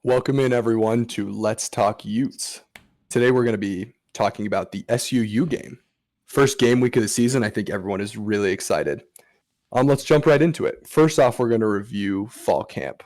Welcome in, everyone, to Let's Talk Utes. Today we're going to be talking about the SUU game. First game week of the season. I think everyone is really excited. Let's jump right into it. First off, we're going to review fall camp.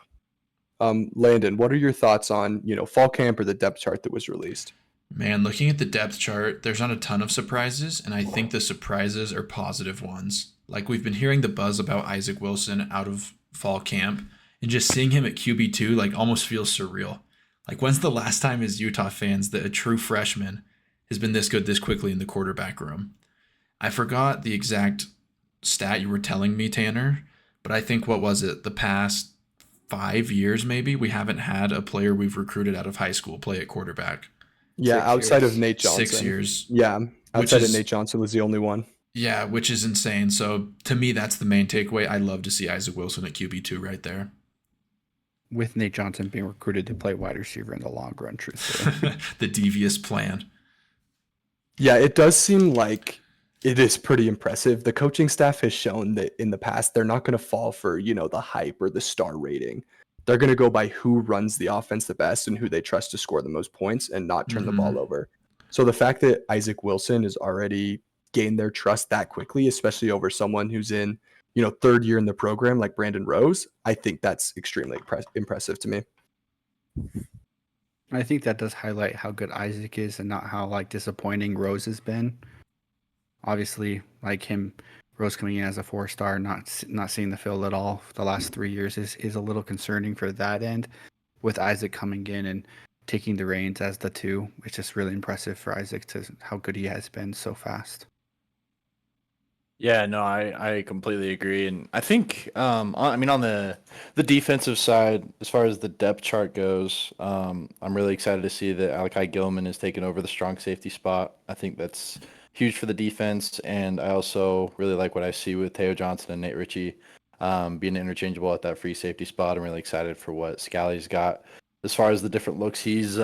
Landon, what are your thoughts on, fall camp or the depth chart that was released? Man, looking at the depth chart, there's not a ton of surprises, and I think the surprises are positive ones. Like, we've been hearing the buzz about Isaac Wilson out of fall camp, and just seeing him at QB2 almost feels surreal. Like, when's the last time as Utah fans that a true freshman has been this good this quickly in the quarterback room? I forgot the exact stat you were telling me, Tanner, but I think, what was it, the past 5 years maybe, we haven't had a player we've recruited out of high school play at quarterback. Yeah, outside of Nate 6 Johnson. years. Yeah, Which outside of is Nate Johnson was the only one. Yeah, which is insane. So to me, that's the main takeaway. I love to see Isaac Wilson at QB2 right there. With Nate Johnson being recruited to play wide receiver in the long run, truthfully. The devious plan. Yeah, it does seem like it is pretty impressive. The coaching staff has shown that in the past, they're not going to fall for, the hype or the star rating. They're going to go by who runs the offense the best and who they trust to score the most points and not turn the ball over. So the fact that Isaac Wilson has already gained their trust that quickly, especially over someone who's in, third year in the program like Brandon Rose, I think that's extremely impressive to me. I think that does highlight how good Isaac is and not how disappointing Rose has been. Obviously, Rose coming in as a 4-star, not seeing the field at all for the last 3 years is a little concerning for that end. With Isaac coming in and taking the reins as the 2, it's just really impressive for Isaac to how good he has been so fast. Yeah, no, I completely agree, and I think on the defensive side, as far as the depth chart goes, I'm really excited to see that Alakai Gilman is taking over the strong safety spot. I think that's huge for the defense, and I also really like what I see with Teo Johnson and Nate Ritchie being interchangeable at that free safety spot. I'm really excited for what Scally's got as far as the different looks he's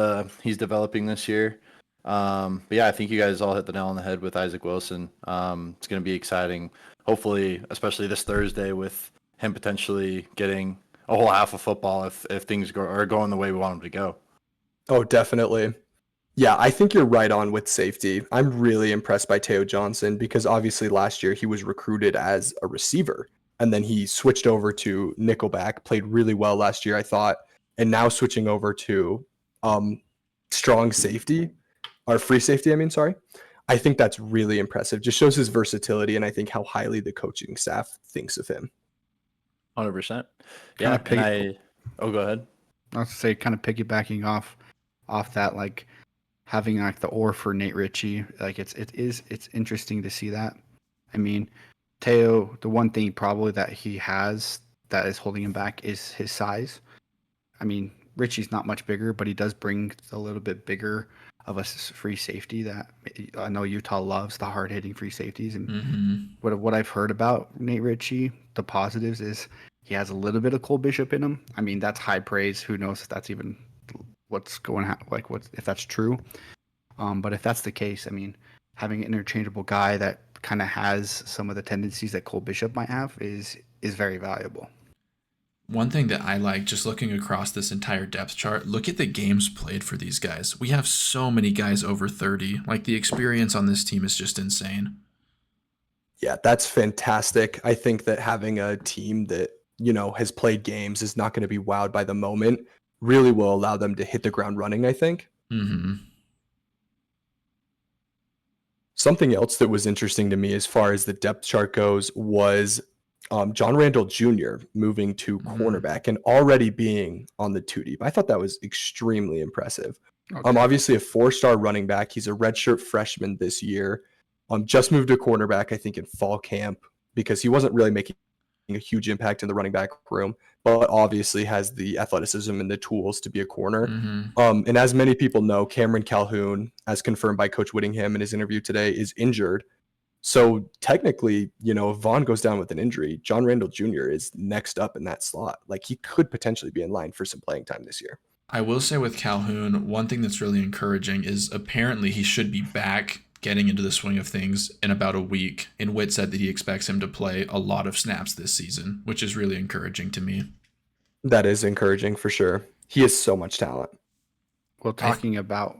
developing this year. But yeah, I think you guys all hit the nail on the head with Isaac Wilson. It's going to be exciting, hopefully, especially this Thursday with him potentially getting a whole half of football if things are going the way we want them to go. Oh, definitely. Yeah, I think you're right on with safety. I'm really impressed by Teo Johnson because obviously last year he was recruited as a receiver and then he switched over to nickelback, played really well last year, I thought, and now switching over to strong safety. Or free safety, sorry. I think that's really impressive. Just shows his versatility and I think how highly the coaching staff thinks of him. 100%. Yeah, go ahead. I was going to say, kind of piggybacking off that, having the oar for Nate Ritchie, it's interesting to see that. Teo, the one thing probably that he has that is holding him back is his size. Ritchie's not much bigger, but he does bring a little bit bigger of a free safety that I know Utah loves, the hard-hitting free safeties. And what I've heard about Nate Ritchie, the positives is he has a little bit of Cole Bishop in him. That's high praise. Who knows if that's even what's going on, if that's true. But if that's the case, having an interchangeable guy that kind of has some of the tendencies that Cole Bishop might have is very valuable. One thing that I like, just looking across this entire depth chart, look at the games played for these guys. We have so many guys over 30. The experience on this team is just insane. Yeah, that's fantastic. I think that having a team that, has played games is not going to be wowed by the moment really will allow them to hit the ground running, I think. Something else that was interesting to me as far as the depth chart goes was John Randall Jr. moving to cornerback and already being on the 2 deep. I thought that was extremely impressive. Okay. Obviously a 4-star running back. He's a redshirt freshman this year. Just moved to cornerback, I think, in fall camp because he wasn't really making a huge impact in the running back room, but obviously has the athleticism and the tools to be a corner. And as many people know, Cameron Calhoun, as confirmed by Coach Whittingham in his interview today, is injured. So technically, if Vaughn goes down with an injury, John Randall Jr. is next up in that slot. He could potentially be in line for some playing time this year. I will say with Calhoun, one thing that's really encouraging is apparently he should be back getting into the swing of things in about a week. And Witt said that he expects him to play a lot of snaps this season, which is really encouraging to me. That is encouraging for sure. He has so much talent. Well, talking about,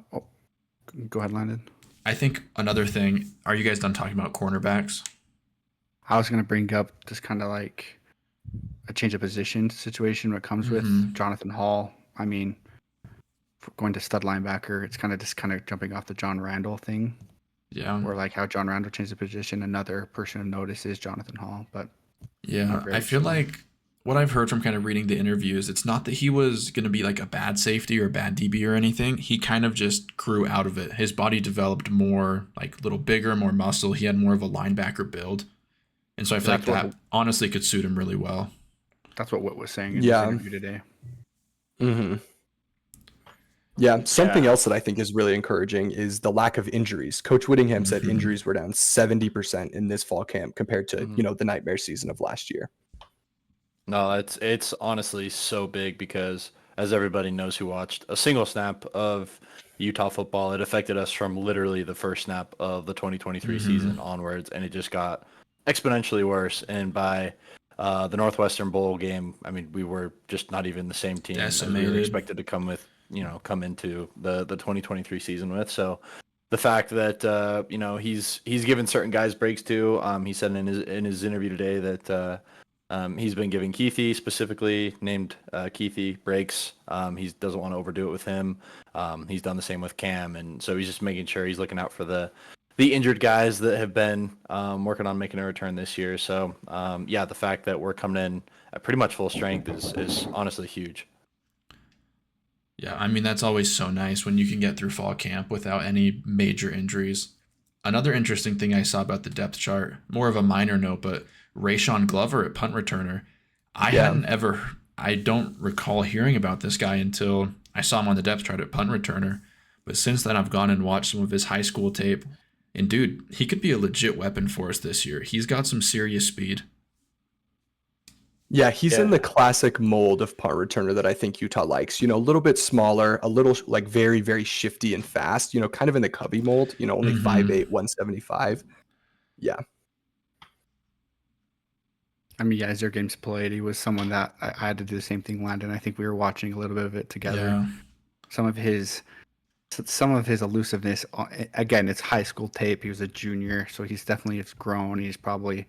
go ahead, Landon. I think another thing, are you guys done talking about cornerbacks? I was going to bring up just kind of like a change of position situation that comes with Jonathan Hall. I mean, going to stud linebacker, it's kind of jumping off the John Randall thing. Yeah. Or like how John Randall changed the position. Another person of notice is Jonathan Hall. But yeah, I feel like what I've heard from kind of reading the interviews, it's not that he was going to be like a bad safety or a bad DB or anything. He kind of just grew out of it. His body developed more, like a little bigger, more muscle. He had more of a linebacker build. And so I feel like that honestly could suit him really well. That's what Witt was saying in his interview today. Mm-hmm. Yeah, something else that I think is really encouraging is the lack of injuries. Coach Whittingham said injuries were down 70% in this fall camp compared to, the nightmare season of last year. No, it's honestly so big because, as everybody knows who watched a single snap of Utah football, it affected us from literally the first snap of the 2023 season onwards, and it just got exponentially worse. And by the Northwestern Bowl game, I mean, we were just not even the same team as we were expected to come into the 2023 season with. So the fact that he's given certain guys breaks too. He said in his interview today that he's been giving Keithy, specifically named Keithy, breaks. He doesn't want to overdo it with him. He's done the same with Cam, and so he's just making sure he's looking out for the injured guys that have been working on making a return this year. So the fact that we're coming in at pretty much full strength is honestly huge. Yeah, I mean, that's always so nice when you can get through fall camp without any major injuries. Another interesting thing I saw about the depth chart, more of a minor note, but Rayshon Glover at punt returner. I don't recall hearing about this guy until I saw him on the depth chart at punt returner. But since then, I've gone and watched some of his high school tape. And dude, he could be a legit weapon for us this year. He's got some serious speed. Yeah, he's in the classic mold of punt returner that I think Utah likes. A little bit smaller, a little like very, very shifty and fast, kind of in the Cubby mold, only 5'8", 175. Yeah. I mean, as their games played, he was someone that I had to do the same thing, Landon. I think we were watching a little bit of it together. Yeah. Some of his elusiveness, again, it's high school tape. He was a junior, so he's definitely grown. He's probably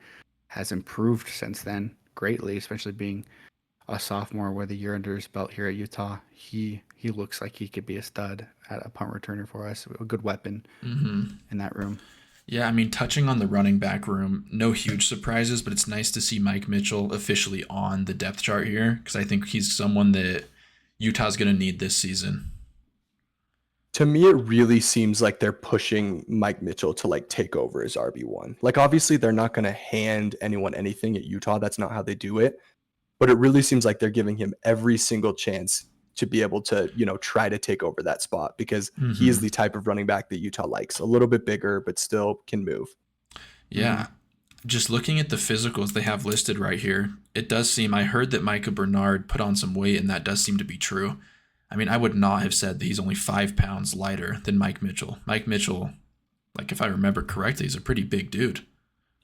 has improved since then greatly, especially being a sophomore with a year under his belt here at Utah. He looks like he could be a stud at a punt returner for us, a good weapon in that room. Yeah, I mean, touching on the running back room, no huge surprises, but it's nice to see Mike Mitchell officially on the depth chart here because I think he's someone that Utah's going to need this season. To me, it really seems like they're pushing Mike Mitchell to take over as RB1. Obviously, they're not going to hand anyone anything at Utah. That's not how they do it. But it really seems like they're giving him every single chance to be able to, try to take over that spot because he is the type of running back that Utah likes. A little bit bigger, but still can move. Yeah. Just looking at the physicals they have listed right here, it does seem, I heard that Micah Bernard put on some weight, and that does seem to be true. I mean, I would not have said that he's only 5 pounds lighter than Mike Mitchell. Mike Mitchell, if I remember correctly, is a pretty big dude.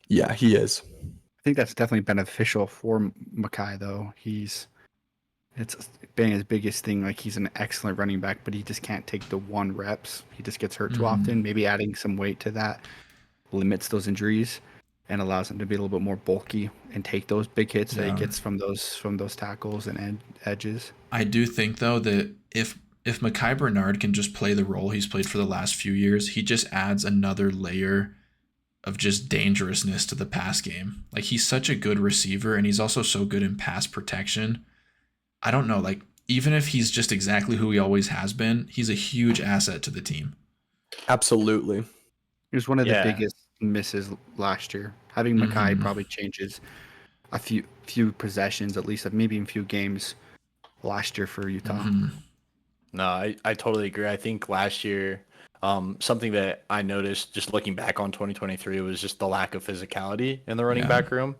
Yeah, he is. I think that's definitely beneficial for Mackay, though. It's been his biggest thing. He's an excellent running back, but he just can't take the 1 reps. He just gets hurt too often. Maybe adding some weight to that limits those injuries and allows him to be a little bit more bulky and take those big hits that he gets from those tackles and edges. I do think, though, that if Mackay Bernard can just play the role he's played for the last few years, he just adds another layer of just dangerousness to the pass game. He's such a good receiver, and he's also so good in pass protection. I don't know, even if he's just exactly who he always has been, he's a huge asset to the team. Absolutely. He was one of the biggest misses last year. Having Mackay probably changes a few possessions, at least maybe in a few games last year for Utah. No, I totally agree. I think last year, something that I noticed just looking back on 2023 was just the lack of physicality in the running back room.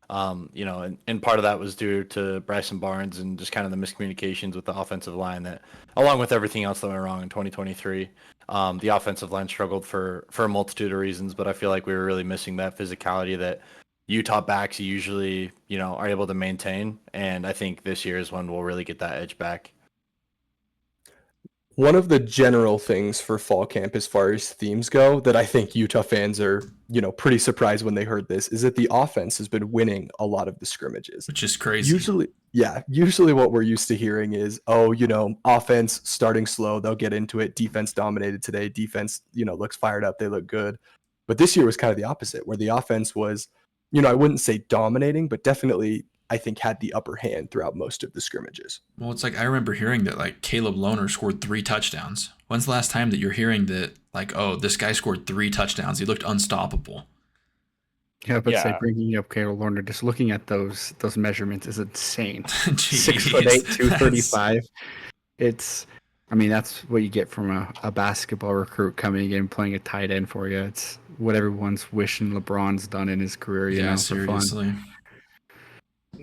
And part of that was due to Bryson Barnes and just kind of the miscommunications with the offensive line that, along with everything else that went wrong in 2023, the offensive line struggled for a multitude of reasons. But I feel like we were really missing that physicality that Utah backs usually, are able to maintain. And I think this year is when we'll really get that edge back. One of the general things for fall camp as far as themes go that I think Utah fans are, pretty surprised when they heard this is that the offense has been winning a lot of the scrimmages. Which is crazy. Usually what we're used to hearing is, offense starting slow, they'll get into it. Defense dominated today. Defense, looks fired up. They look good. But this year was kind of the opposite, where the offense was, I wouldn't say dominating, but definitely I think had the upper hand throughout most of the scrimmages. Well, it's like I remember hearing that like Caleb Lohner scored 3 touchdowns. When's the last time that you're hearing that like, oh, this guy scored 3 touchdowns? He looked unstoppable. Yeah, but say bringing up Caleb Lohner, just looking at those measurements is insane. 6'8", 235. That's what you get from a basketball recruit coming in playing a tight end for you. It's what everyone's wishing LeBron's done in his career. Seriously. For fun.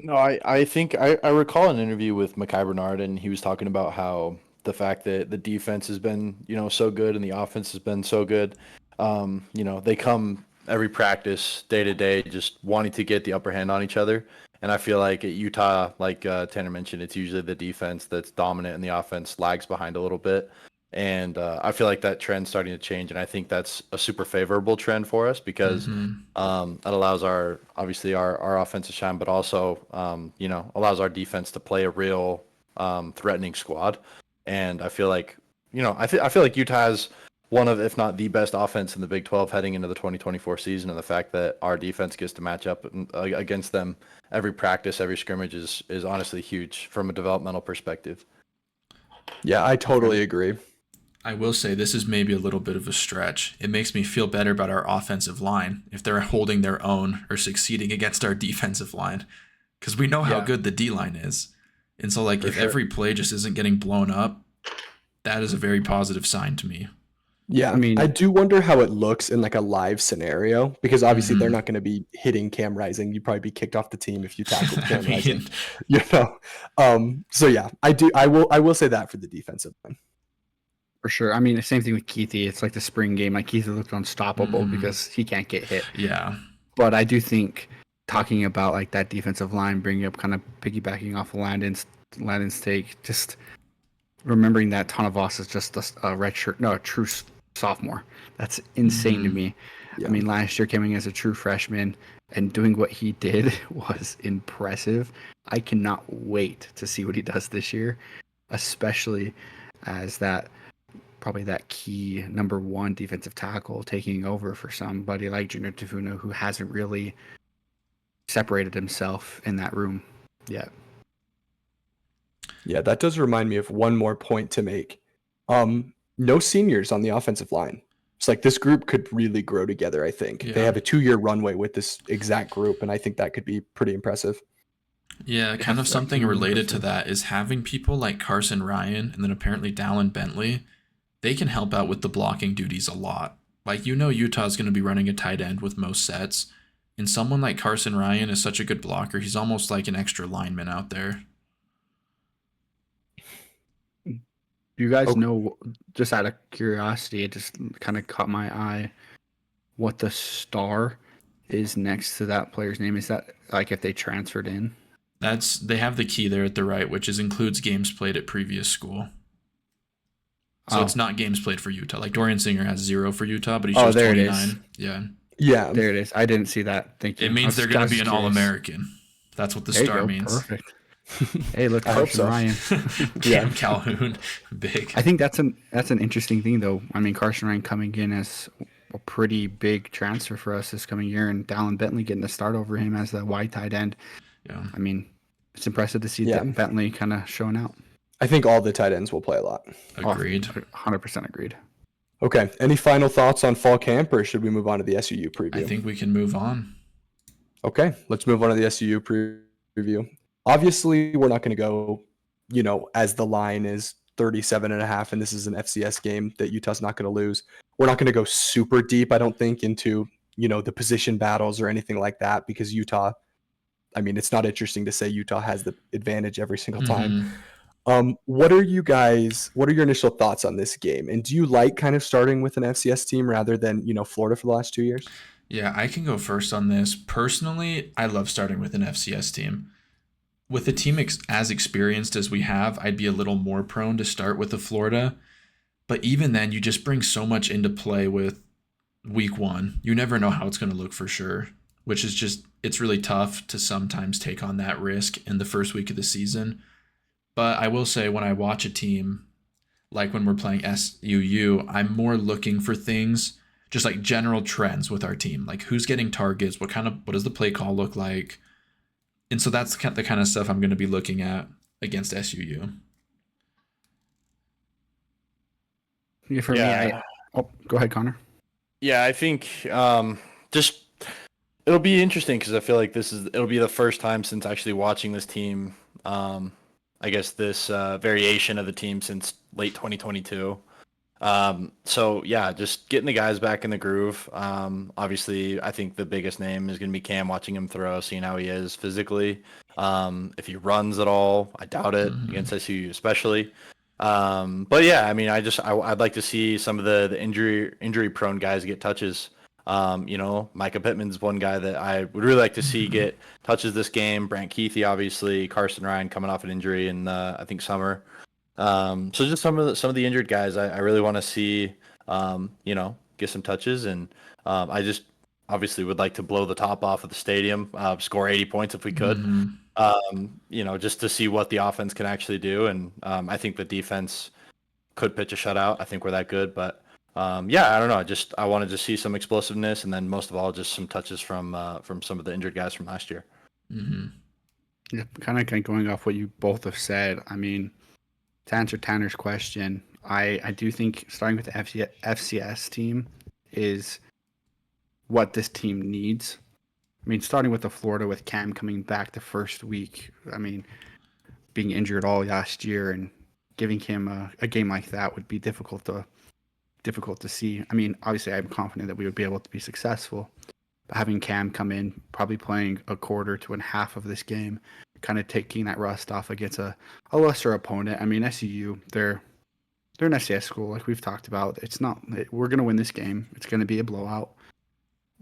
No, I think I recall an interview with Mekhi Bernard, and he was talking about how the fact that the defense has been, so good and the offense has been so good. They come every practice, day to day, just wanting to get the upper hand on each other. And I feel like at Utah, like Tanner mentioned, it's usually the defense that's dominant and the offense lags behind a little bit. And I feel like that trend's starting to change, and I think that's a super favorable trend for us because that allows our offense to shine, but also allows our defense to play a real threatening squad. And I feel like I feel like Utah has one of, if not the best offense in the Big 12 heading into the 2024 season, and the fact that our defense gets to match up against them every practice, every scrimmage is honestly huge from a developmental perspective. Yeah, I totally agree. I will say this is maybe a little bit of a stretch. It makes me feel better about our offensive line if they're holding their own or succeeding against our defensive line, because we know how good the D-line is. And so, like, if every play just isn't getting blown up, that is a very positive sign to me. Yeah, I do wonder how it looks in like a live scenario, because obviously they're not going to be hitting Cam Rising. You'd probably be kicked off the team if you tackled Cam Rising. So yeah, I will say that for the defensive line. For sure. The same thing with Keithy. It's like the spring game. Like Keithy looked unstoppable because he can't get hit. Yeah. But I do think talking about like that defensive line, bringing up kind of piggybacking off of Landon's take, just remembering that Tonavas is just a true sophomore. That's insane to me. Yeah. Last year coming as a true freshman and doing what he did was impressive. I cannot wait to see what he does this year, especially as probably that key number 1 defensive tackle taking over for somebody like Junior Tafuna, who hasn't really separated himself in that room yet. Yeah, that does remind me of one more point to make. No seniors on the offensive line. It's like this group could really grow together, I think. Yeah. They have a 2-year runway with this exact group, and I think that could be pretty impressive. Yeah, kind of something related to that is having people like Carson Ryan and then apparently Dallin Bentley. They can help out with the blocking duties a lot. Like, Utah's going to be running a tight end with most sets. And someone like Carson Ryan is such a good blocker. He's almost like an extra lineman out there. Do you guys know, just out of curiosity, it just kind of caught my eye, what the star is next to that player's name? Is that like if they transferred in? They have the key there at the right, which includes games played at previous school. So it's not games played for Utah. Like Dorian Singer has 0 for Utah, but he shows 29. It is. Yeah, there it is. I didn't see that. Thank you. It means they're going to be an All-American. That's what the star means. Perfect. Hey, look, Carson Ryan, Cam Calhoun, big. I think that's an interesting thing, though. Carson Ryan coming in as a pretty big transfer for us this coming year, and Dallin Bentley getting the start over him as the wide tight end. Yeah, it's impressive to see that Bentley kind of showing out. I think all the tight ends will play a lot. Agreed. 100% agreed. Okay. Any final thoughts on fall camp, or should we move on to the SUU preview? I think we can move on. Okay. Let's move on to the SUU preview. Obviously, we're not going to go, as the line is 37.5, and this is an FCS game that Utah's not going to lose. We're not going to go super deep, I don't think, into, the position battles or anything like that, because Utah I mean, it's not interesting to say Utah has the advantage every single time. Mhm. What are your initial thoughts on this game? And do you like kind of starting with an FCS team rather than, Florida for the last 2 years? Yeah, I can go first on this. Personally, I love starting with an FCS team. With a team as experienced as we have, I'd be a little more prone to start with the Florida. But even then, you just bring so much into play with week one. You never know how it's going to look for sure, which is just, it's really tough to sometimes take on that risk in the first week of the season. But I will say, when I watch a team, like when we're playing SUU, I'm more looking for things, just like general trends with our team, like who's getting targets, what does the play call look like, and so that's the kind of stuff I'm going to be looking at against SUU. Yeah, for me, Yeah. go ahead, Connor. Yeah, I think just it'll be interesting because I feel like it'll be the first time since actually watching this team. I guess this variation of the team since late 2022. So yeah, just getting the guys back in the groove. Obviously, I think the biggest name is going to be Cam. Watching him throw, seeing how he is physically. If he runs at all, I doubt it against SU especially. But yeah, I mean, I'd like to see some of the injury prone guys get touches. Micah Pittman's one guy that I would really like to see get touches this game. Brant Keithy, obviously, Carson Ryan coming off an injury in I think summer. So just some of the injured guys, I really want to see, get some touches, and I just obviously would like to blow the top off of the stadium, score 80 points if we could, just to see what the offense can actually do, and I think the defense could pitch a shutout. I think we're that good, but yeah, I don't know. I wanted to see some explosiveness, and then most of all, just some touches from some of the injured guys from last year. Yeah, kind of going off what you both have said. I mean, to answer Tanner's question, I do think starting with the FCS team is what this team needs. I mean, starting with the Florida with Cam coming back the first week, I mean, being injured all last year and giving him a game like that would be difficult to see. I mean, obviously, I'm confident that we would be able to be successful. But having Cam come in, probably playing a quarter to a half of this game, kind of taking that rust off against a lesser opponent. I mean, SUU, they're an SCS school, like we've talked about. We're going to win this game. It's going to be a blowout,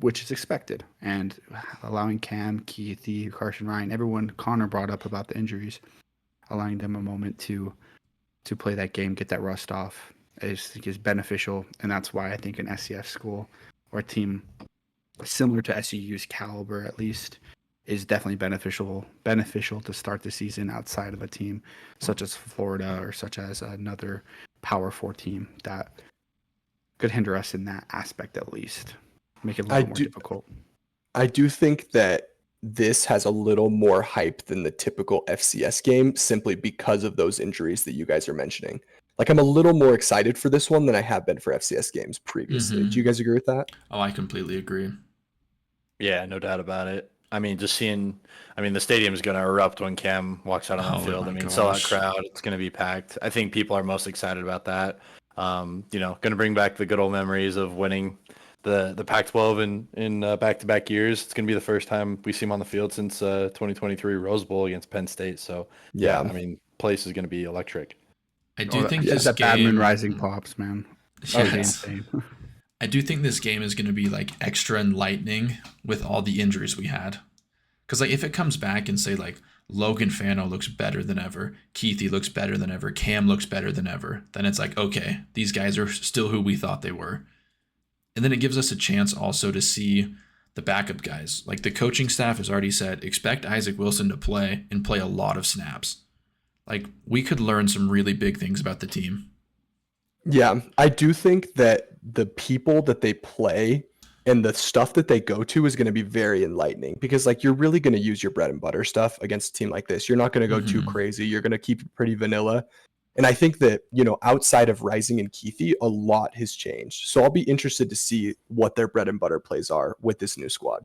which is expected. And allowing Cam, Keithy, Carson Ryan, everyone Connor brought up about the injuries, allowing them a moment to play that game, get that rust off, is beneficial. And that's why I think an SCS school or a team similar to SUU's caliber, at least, is definitely beneficial to start the season outside of a team such as Florida or such as another Power 4 team that could hinder us in that aspect, at least make it a little more difficult. I do think that this has a little more hype than the typical FCS game simply because of those injuries that you guys are mentioning. Like, I'm a little more excited for this one than I have been for FCS games previously. Do you guys agree with that? Oh, I completely agree. Yeah, no doubt about it. I mean, the stadium is going to erupt when Cam walks out on the field. I mean, sellout crowd, it's going to be packed. I think people are most excited about that. Going to bring back the good old memories of winning the Pac-12 in back-to-back years. It's going to be the first time we see him on the field since 2023 Rose Bowl against Penn State. So, yeah, I mean, place is going to be electric. I do think this that game... Badman Rising pops, man. Yes. I do think this game is going to be like extra enlightening with all the injuries we had. Because like if it comes back and say like Logan Fano looks better than ever, Keithy looks better than ever, Cam looks better than ever, then it's like, okay, these guys are still who we thought they were. And then it gives us a chance also to see the backup guys. Like the coaching staff has already said, expect Isaac Wilson to play and play a lot of snaps. Like we could learn some really big things about the team. Yeah, I do think that the people that they play and the stuff that they go to is going to be very enlightening because like you're really going to use your bread and butter stuff against a team like this. You're not going to go too crazy. You're going to keep it pretty vanilla. And I think that, outside of Rising and Keithy, a lot has changed. So I'll be interested to see what their bread and butter plays are with this new squad.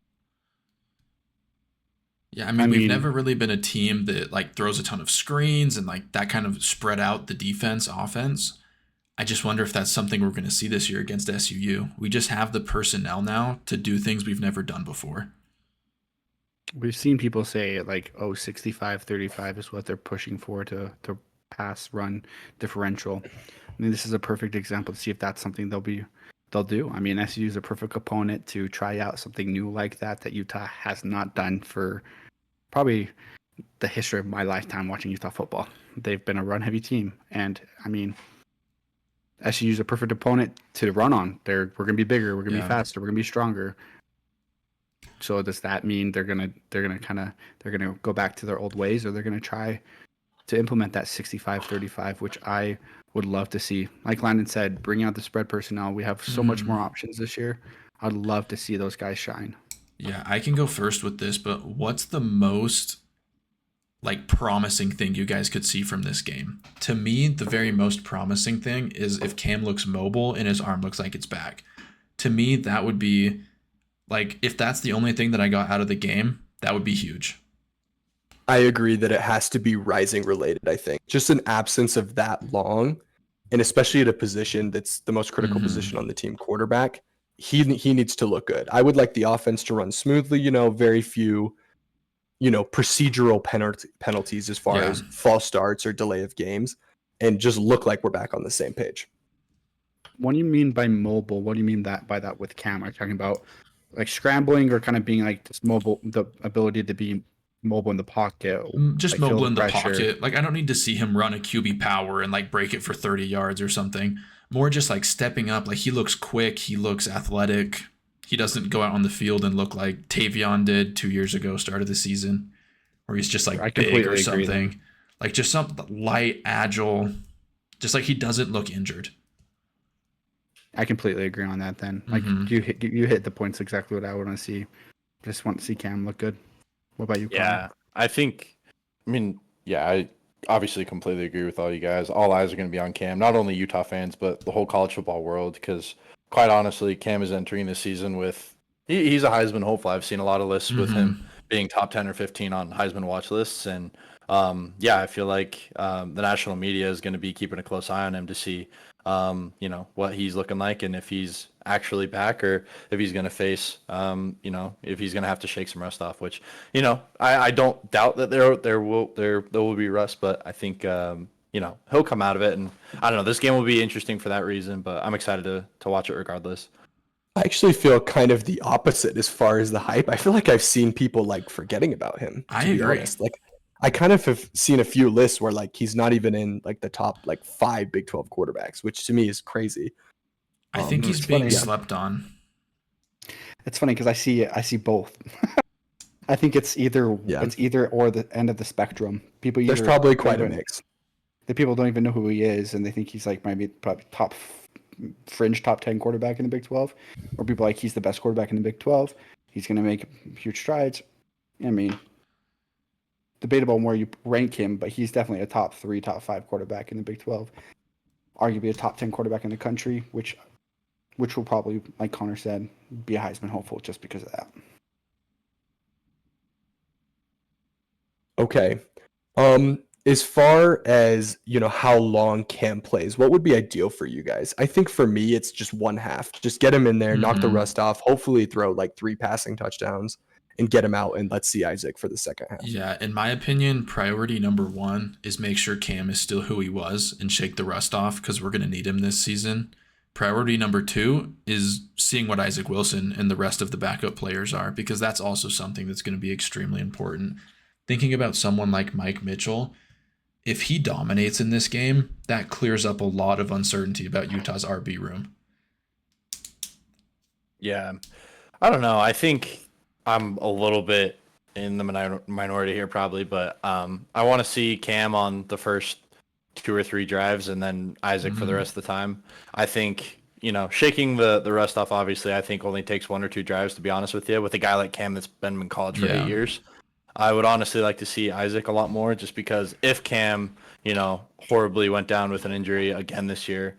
Yeah, I mean, we've never really been a team that like throws a ton of screens and like that kind of spread out the defense, offense. I just wonder if that's something we're going to see this year against SUU. We just have the personnel now to do things we've never done before. We've seen people say like, oh, 65-35 is what they're pushing for to pass run differential. I mean, this is a perfect example to see if that's something they'll do. I mean, SU is a perfect opponent to try out something new like that Utah has not done for probably the history of my lifetime watching Utah football. They've been a run heavy team, and I mean, SU is a perfect opponent to run on. We're gonna be bigger, we're gonna be faster, we're gonna be stronger. So does that mean they're gonna go back to their old ways, or they're gonna try to implement that 65-35, which I would love to see. Like Landon said, bring out the spread personnel. We have so much more options this year. I'd love to see those guys shine. Yeah, I can go first with this, but what's the most like promising thing you guys could see from this game? To me, the very most promising thing is if Cam looks mobile and his arm looks like it's back. To me, that would be like, if that's the only thing that I got out of the game, that would be huge. I agree that it has to be rising related, I think. Just an absence of that long, and especially at a position that's the most critical position on the team, quarterback, he needs to look good. I would like the offense to run smoothly, very few, procedural penalties as far as false starts or delay of games, and just look like we're back on the same page. What do you mean by mobile? What do you mean by that with Cam? Are you talking about like scrambling, or kind of being like this mobile, the ability to be mobile in the pocket? Just like, feel mobile in the pressure? pocket. Like, I don't need to see him run a QB power and like break it for 30 yards or something. More just like stepping up. Like, he looks quick. He looks athletic. He doesn't go out on the field and look like Tavion did 2 years ago, start of the season, where he's just like big or something. Like, just something light, agile, just like he doesn't look injured. I completely agree on that then. Like, you hit the points exactly what I want to see. Just want to see Cam look good. What about you, Yeah, Connor? I obviously completely agree with all you guys. All eyes are going to be on Cam, not only Utah fans, but the whole college football world, because quite honestly, Cam is entering the season with, he's a Heisman hopeful. I've seen a lot of lists with him being top 10 or 15 on Heisman watch lists. And I feel like the national media is going to be keeping a close eye on him to see what he's looking like, and if he's actually back, or if he's going to face, if he's going to have to shake some rust off, which, I don't doubt that there will be rust, but I think, he'll come out of it. And I don't know, this game will be interesting for that reason, but I'm excited to watch it regardless. I actually feel kind of the opposite as far as the hype. I feel like I've seen people like forgetting about him. I agree. Honest. Like, I kind of have seen a few lists where like he's not even in like the top like 5 Big 12 quarterbacks, which to me is crazy. I think he's being slept on. It's funny because I see both. I think it's either or the end of the spectrum. There's probably quite a mix. The people don't even know who he is, and they think he's like probably top 10 quarterback in the Big 12, or people like he's the best quarterback in the Big 12. He's going to make huge strides. I mean, debatable on where you rank him, but he's definitely a top 3, top 5 quarterback in the Big 12. Arguably a top 10 quarterback in the country, which will probably, like Connor said, be a Heisman hopeful just because of that. Okay. As far as, how long Cam plays, what would be ideal for you guys? I think for me, it's just one half. Just get him in there, knock the rust off, hopefully throw like 3 passing touchdowns, and get him out, and let's see Isaac for the second half. Yeah, in my opinion, priority number 1 is make sure Cam is still who he was and shake the rust off, because we're going to need him this season. Priority number 2 is seeing what Isaac Wilson and the rest of the backup players are, because that's also something that's going to be extremely important. Thinking about someone like Mike Mitchell, if he dominates in this game, that clears up a lot of uncertainty about Utah's RB room. Yeah, I don't know. I think I'm a little bit in the minority here probably, but I want to see Cam on the first 2 or 3 drives, and then Isaac for the rest of the time. I think, shaking the rust off, obviously, I think only takes 1 or 2 drives, to be honest with you. With a guy like Cam that's been in college for 8 years, I would honestly like to see Isaac a lot more, just because if Cam, horribly went down with an injury again this year,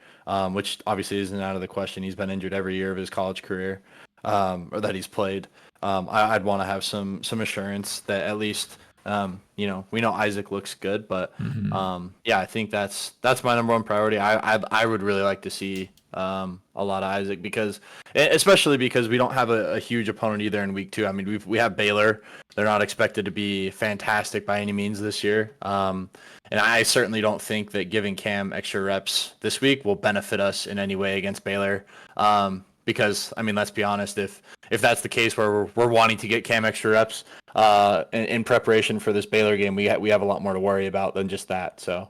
which obviously isn't out of the question. He's been injured every year of his college career, or that he's played. I'd want to have some assurance that at least, we know Isaac looks good, but I think that's my number 1 priority. I would really like to see a lot of Isaac especially because we don't have a huge opponent either in week 2. I mean, we have Baylor. They're not expected to be fantastic by any means this year. And I certainly don't think that giving Cam extra reps this week will benefit us in any way against Baylor. Because I mean, let's be honest, if that's the case where we're wanting to get Cam extra reps in preparation for this Baylor game, we have a lot more to worry about than just that. So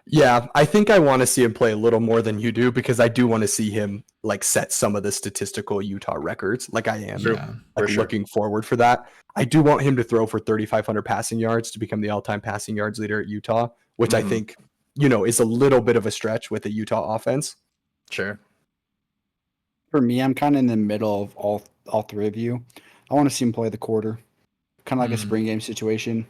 Yeah, I think I want to see him play a little more than you do because I do want to see him like set some of the statistical Utah records. Like I am Yeah. like looking forward for that. I do want him to throw for 3,500 passing yards to become the all-time passing yards leader at Utah, which I think, is a little bit of a stretch with the Utah offense. sure. For me, I'm kind of in the middle of all three of you. I want to see him play the quarter, kind of like a spring game situation.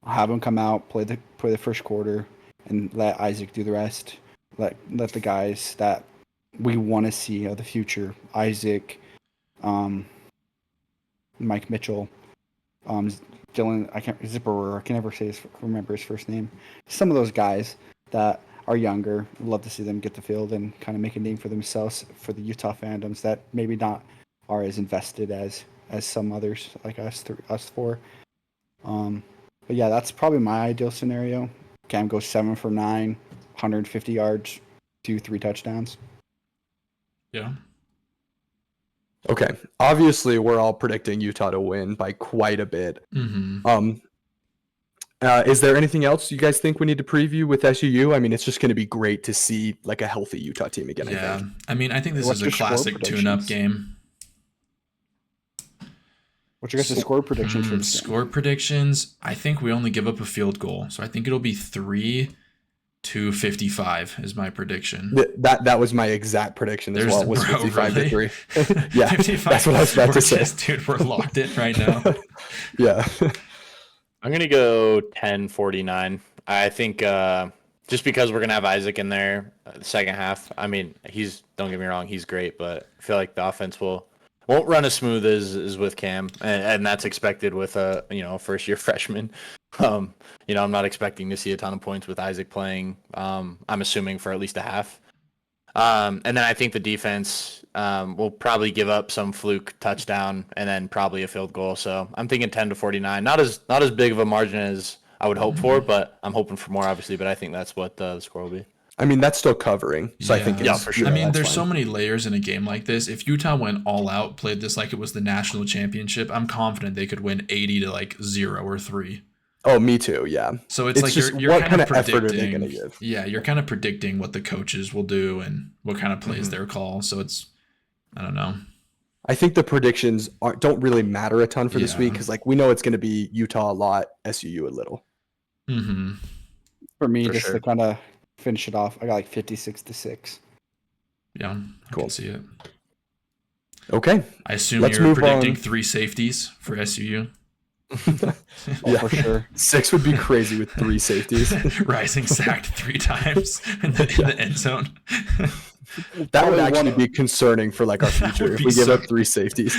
I'll have him come out, play the first quarter, and let Isaac do the rest. Let the guys that we want to see of the future, Isaac, Mike Mitchell, Dylan, Zipperer, I can never remember his first name. Some of those guys that are younger, love to see them get the field and kind of make a name for themselves for the Utah fandoms that maybe not are as invested as some others like us four. But yeah, that's probably my ideal scenario. Cam goes 7 for 9, 150 yards, 2-3 touchdowns. Yeah. Okay. Obviously, we're all predicting Utah to win by quite a bit. Mm-hmm. Is there anything else you guys think we need to preview with SUU? I mean, it's just going to be great to see like a healthy Utah team again. Yeah. I think. I mean, I think this What's is a your score classic tune-up predictions? game. What's your guys' score predictions for this game? Score predictions, I think we only give up a field goal. So I think it'll be 3-55 is my prediction. That was my exact prediction as well. Was 55-3. Yeah, 55. that's what I was about to say. Dude, we're locked in right now. Yeah. I'm going to go 10-49. I think just because we're going to have Isaac in there the second half. I mean, don't get me wrong, he's great, but I feel like the offense won't run as smooth as with Cam, and that's expected with a first-year freshman. I'm not expecting to see a ton of points with Isaac playing. I'm assuming for at least a half. And then I think the defense will probably give up some fluke touchdown and then probably a field goal. So I'm thinking 10-49. Not as big of a margin as I would hope for, but I'm hoping for more, obviously. But I think that's what the score will be. I mean, that's still covering. So I think for sure. I mean, that's there's fine. so many layers in a game like this. If Utah went all out, played this like it was the national championship, I'm confident they could win 80 to like 0 or 3. Oh, me too. Yeah. So it's like just you're what kind of effort are they predicting. going to give? Yeah, you're kind of predicting what the coaches will do and what kind of plays they'll call. So I don't know. I think the predictions don't really matter a ton for this week because like we know it's going to be Utah a lot, SUU a little. Mm-hmm. For me, For just sure. to kind of finish it off, I got like 56-6. Yeah, I Cool. can see it. Okay. I assume Let's you're move predicting on. 3 safeties for SUU. Oh, for sure. 6 would be crazy with 3 safeties. Rising sacked 3 times in the end zone. That would Probably actually one- be concerning for like our That future would if be we give so- up 3 safeties.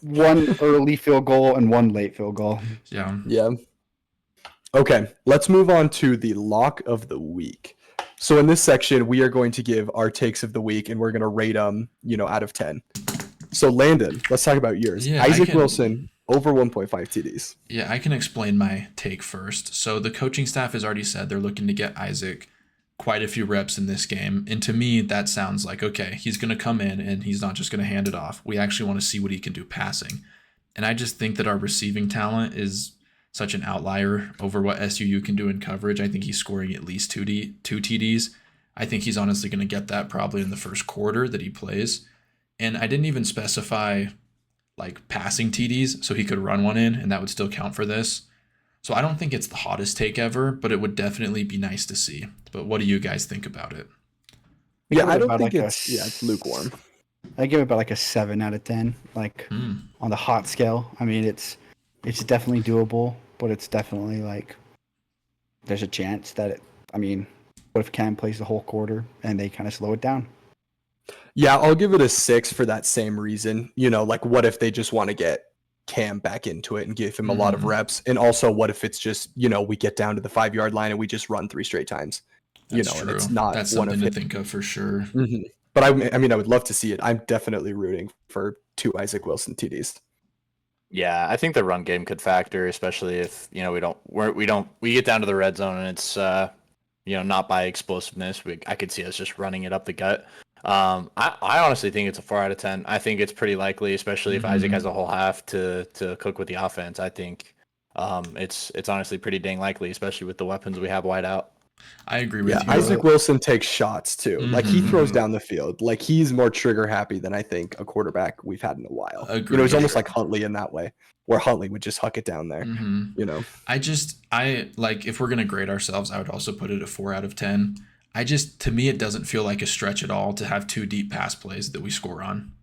1 early field goal and 1 late field goal. Yeah. Yeah. Okay, let's move on to the lock of the week. So in this section, we are going to give our takes of the week, and we're going to rate them, out of 10. So Landon, let's talk about yours. Yeah, I Isaac can- Wilson over 1.5 TDs. Yeah, I can explain my take first. So the coaching staff has already said they're looking to get Isaac quite a few reps in this game. And to me, that sounds like, okay, he's going to come in and he's not just going to hand it off. We actually want to see what he can do passing. And I just think that our receiving talent is such an outlier over what SUU can do in coverage. I think he's scoring at least 2 TDs. I think he's honestly going to get that probably in the first quarter that he plays. And I didn't even specify like passing TDs, so he could run one in and that would still count for this. So I don't think it's the hottest take ever, but it would definitely be nice to see. But what do you guys think about it? Yeah, give I it don't about think like it's lukewarm. I give it about like a 7 out of 10, like on the hot scale. I mean, it's definitely doable, but it's definitely like there's a chance that what if Cam plays the whole quarter and they kind of slow it down? Yeah, I'll give it a 6 for that same reason. Like what if they just want to get Cam back into it and give him a lot of reps? And also what if it's just, we get down to the 5-yard line and we just run 3 straight times? That's And true. it's not That's one something of to his. think of for sure. Mhm. But I mean, I would love to see it. I'm definitely rooting for 2 Isaac Wilson TDs. Yeah, I think the run game could factor, especially if we get down to the red zone and it's not by explosiveness. I could see us just running it up the gut. I honestly think it's a 4 out of 10. I think it's pretty likely, especially if Isaac has a whole half to cook with the offense. I think it's honestly pretty dang likely, especially with the weapons we have wide out. I agree with Yeah, you. Isaac Wilson takes shots too. Like he throws Mhm. down the field. Like he's more trigger happy than I think a quarterback we've had in a while. Agreed. He's almost like Huntley in that way, where Huntley would just huck it down there. I like, if we're gonna grade ourselves, I would also put it a 4 out of 10. To me, it doesn't feel like a stretch at all to have 2 deep pass plays that we score on.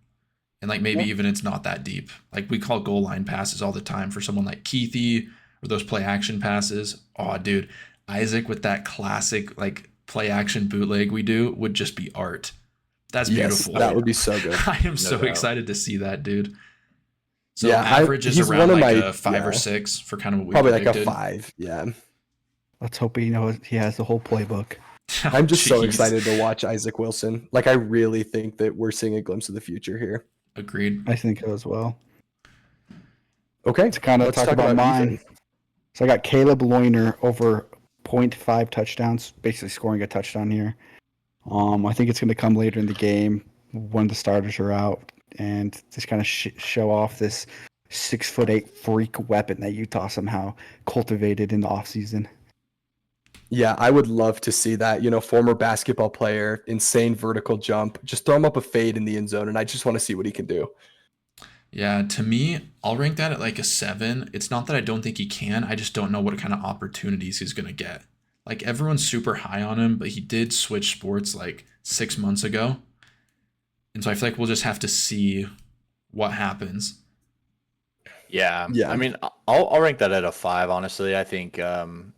And like maybe even it's not that deep. Like we call goal line passes all the time for someone like Keithy or those play action passes. Oh, dude, Isaac with that classic like play action bootleg we do would just be art. That's beautiful. Yes, that would be so good. I am so doubt. excited to see that, dude. So Yeah, average is he's around one of like my- a 5 or yeah. 6 for kind of what we Probably predicted. like a 5. Yeah. Let's hope he has the whole playbook. I'm just so Jeez. excited to watch Isaac Wilson. Like I really think that we're seeing a glimpse of the future here. Agreed. I think so as well. Okay. To kind of let's talk about mine. Ethan. So I got Caleb Loyner over 0.5 touchdowns, basically scoring a touchdown here. I think it's going to come later in the game when the starters are out, and just kind of show off this 6'8" freak weapon that Utah somehow cultivated in the offseason. Yeah, I would love to see that. Former basketball player, insane vertical jump. Just throw him up a fade in the end zone, and I just want to see what he can do. Yeah, to me, I'll rank that at like a 7. It's not that I don't think he can, I just don't know what kind of opportunities he's going to get. Like everyone's super high on him, but he did switch sports like 6 months ago. And so I feel like we'll just have to see what happens. Yeah. Yeah. I mean, I'll rank that at a 5. Honestly, I think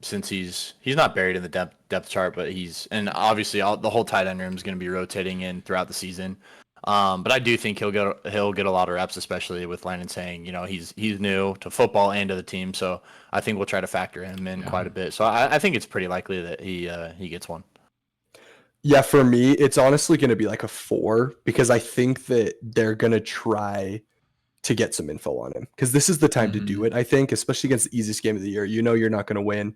since he's not buried in the depth chart, but and obviously the whole tight end room is going to be rotating in throughout the season. But I do think he'll get a lot of reps, especially with Landon saying he's new to football and to the team. So I think we'll try to factor him in quite a bit. So I think it's pretty likely that he gets one. Yeah, for me, it's honestly going to be like a 4 because I think that they're going to try to get some info on him because this is the time to do it. I think, especially against the easiest game of the year, you're not going to win.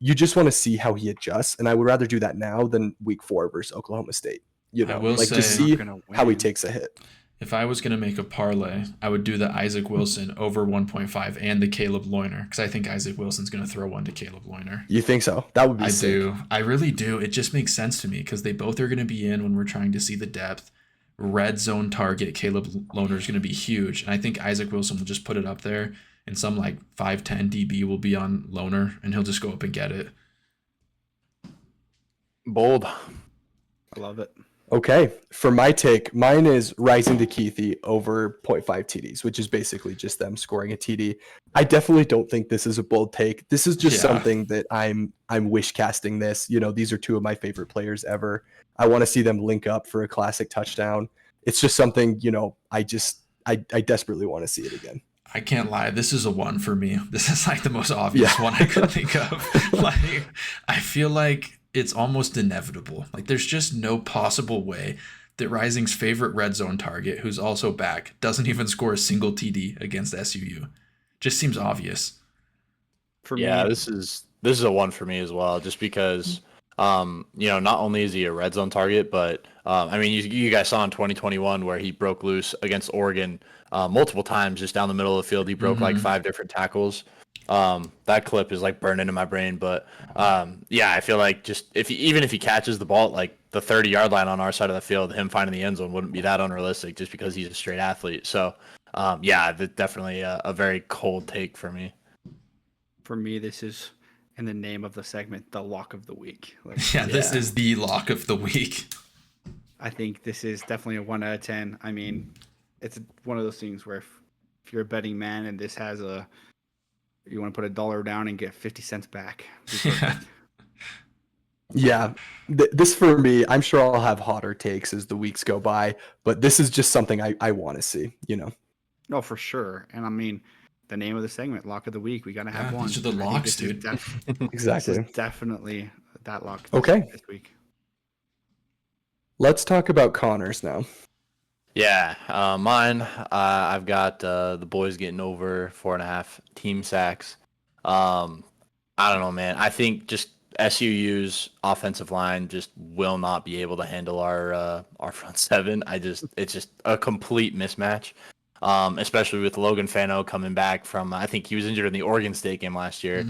You just want to see how he adjusts, and I would rather do that now than week 4 versus Oklahoma State. I will like say, to see Not gonna how he win. takes a hit. if I was going to make a parlay, I would do the Isaac Wilson over 1.5 and the Caleb Loyner, because I think Isaac Wilson's going to throw one to Caleb Loyner. You think so? That would be I sick. do. I really do. It just makes sense to me because they both are going to be in when we're trying to see the depth. Red zone target, Caleb Loner is going to be huge. And I think Isaac Wilson will just put it up there, and some like 5'10 DB will be on Loner, and he'll just go up and get it. Bold. I love it. Okay, for my take, mine is rising to Keithy over 0.5 TDs, which is basically just them scoring a TD. I definitely don't think this is a bold take. This is just something that I'm wish casting this. These are two of my favorite players ever. I want to see them link up for a classic touchdown. It's just something, I desperately want to see it again. I can't lie. This is a 1 for me. This is like the most obvious one I could think of. Like, I feel like it's almost inevitable. Like, there's just no possible way that Rising's favorite red zone target, who's also back, doesn't even score a single TD against SUU. Just seems obvious. For me, this is a 1 for me as well, just because not only is he a red zone target, but I mean, you guys saw in 2021 where he broke loose against Oregon multiple times just down the middle of the field. He broke like 5 different tackles. That clip is like burned into my brain, but I feel like just even if he catches the ball at like the 30-yard line on our side of the field, him finding the end zone wouldn't be that unrealistic just because he's a straight athlete. So definitely a very cold take for me. For me, this is in the name of the segment, the lock of the week. This is the lock of the week. I think this is definitely a 1 out of 10. I mean, it's one of those things where if you're a betting man and this has you want to put $1 down and get 50 cents back. Yeah, this for me, I'm sure I'll have hotter takes as the weeks go by, but this is just something I want to see, No, for sure. And I mean, the name of the segment, lock of the week, we got to have one. These are the And I think locks, this is dude. Exactly. This is definitely that lock Okay. this week. Let's talk about Connors now. Yeah, mine. I've got the boys getting over 4.5 team sacks. Um, I don't know, man. I think just SUU's offensive line just will not be able to handle our front seven. It's just a complete mismatch. Especially with Logan Fano coming back from, I think he was injured in the Oregon State game last year.